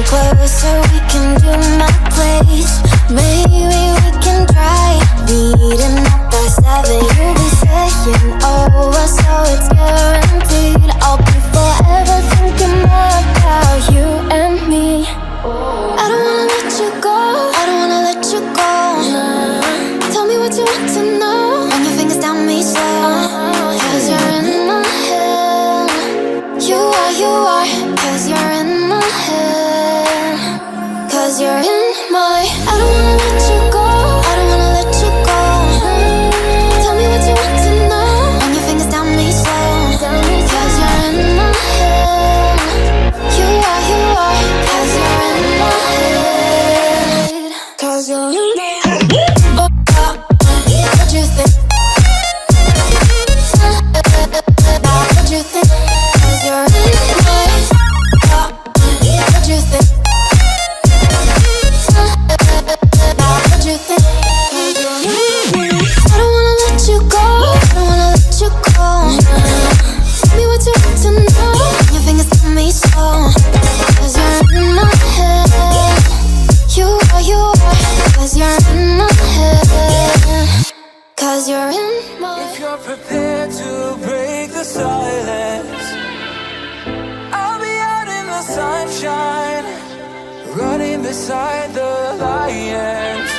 closer, we can do my place. Maybe we can try meeting up by 7. You'll be saying over, so it's guaranteed. I'll be forever thinking about you and me. I don't wanna let you go, I don't wanna let you go. Tell me what you want to know. Run your fingers down me slow, 'cause you're in my head. You are, 'cause you're in my head. 'Cause you're in my. I don't wanna let you go, I don't wanna let you go. Tell me what you want to know. Run your fingers down me slow, 'cause you're in my head. You are, 'cause you're in my head. 'Cause you're in my head. What you think? What you think? 'Cause you're in my head. What you think? What you think? 'Cause you're in my head. I don't wanna let you go, I don't wanna let you go. Tell me what you want to know. Your fingers on me slow, 'cause you're in my head. You are, 'cause you're in my head. 'Cause you're in my. If you're prepared to break the silence, I'll be out in the sunshine, running beside the lions.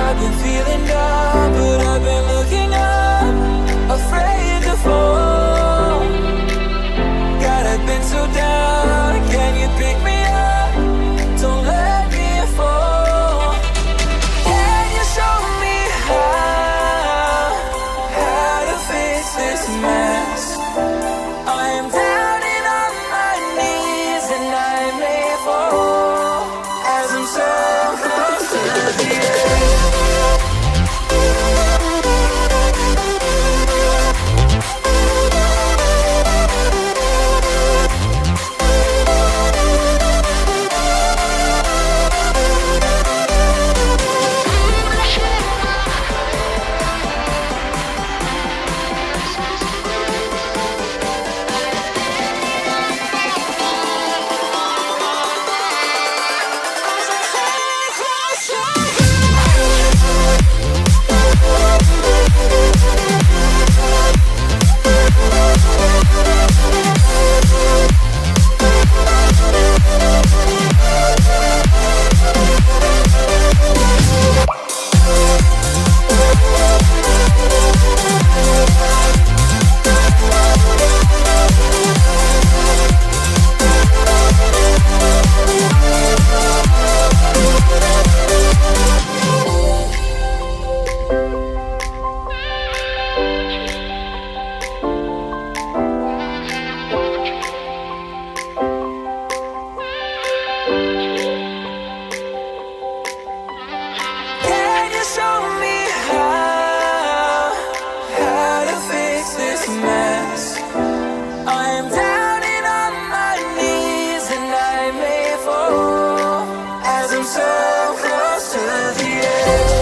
I've been feeling down, but I've been looking up, afraid to fall. God, I've been so down, can you pick me up? Don't let me fall. Can you show me how to fix this mess? I am down and on my knees, and I may fall as I'm so close to the edge. Can you show me how to fix this mess? I am down and on my knees, and I may fall as I'm so close to the edge.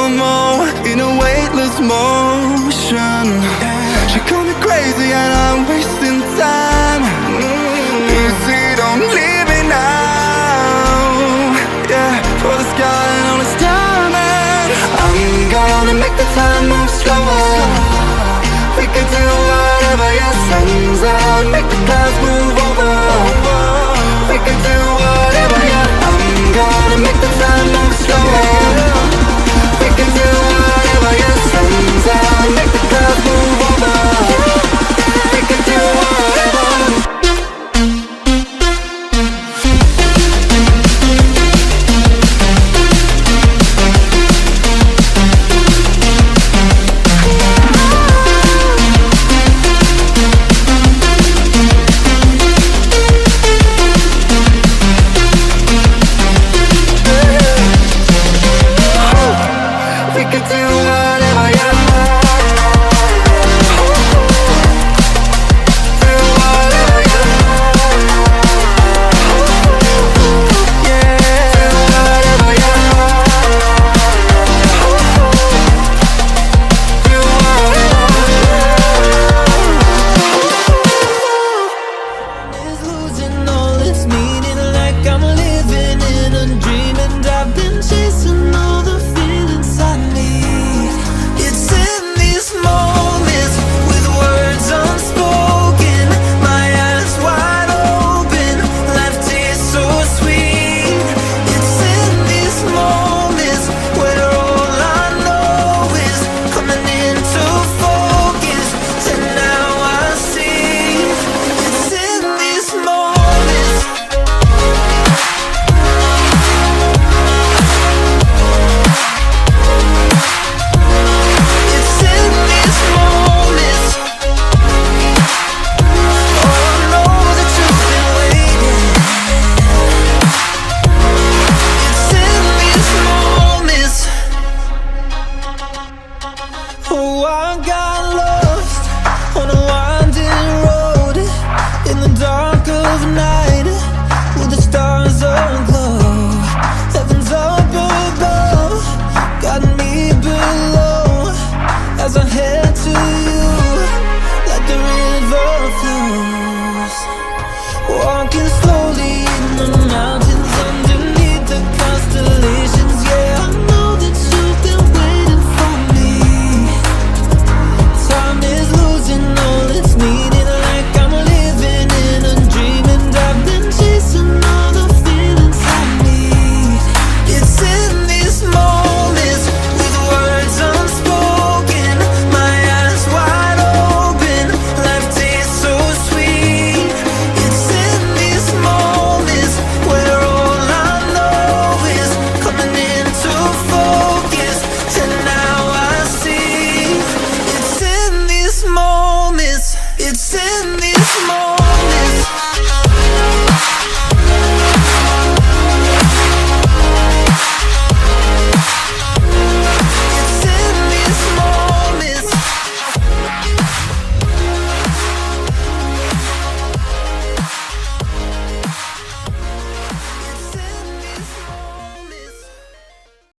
slow-mo in a weightless motion. She called me crazy and I'm wasting time. Easy, don't leave me now. Yeah, for the sky and all its diamonds. I'm gonna make the time move slower. We can do whatever, yeah, sun's out, make the clouds move over. We can do whatever, yeah. I'm gonna make the time move slower. We can do whatever, yeah, sun's out, make the clouds move over. We can do whatever. Walking slowly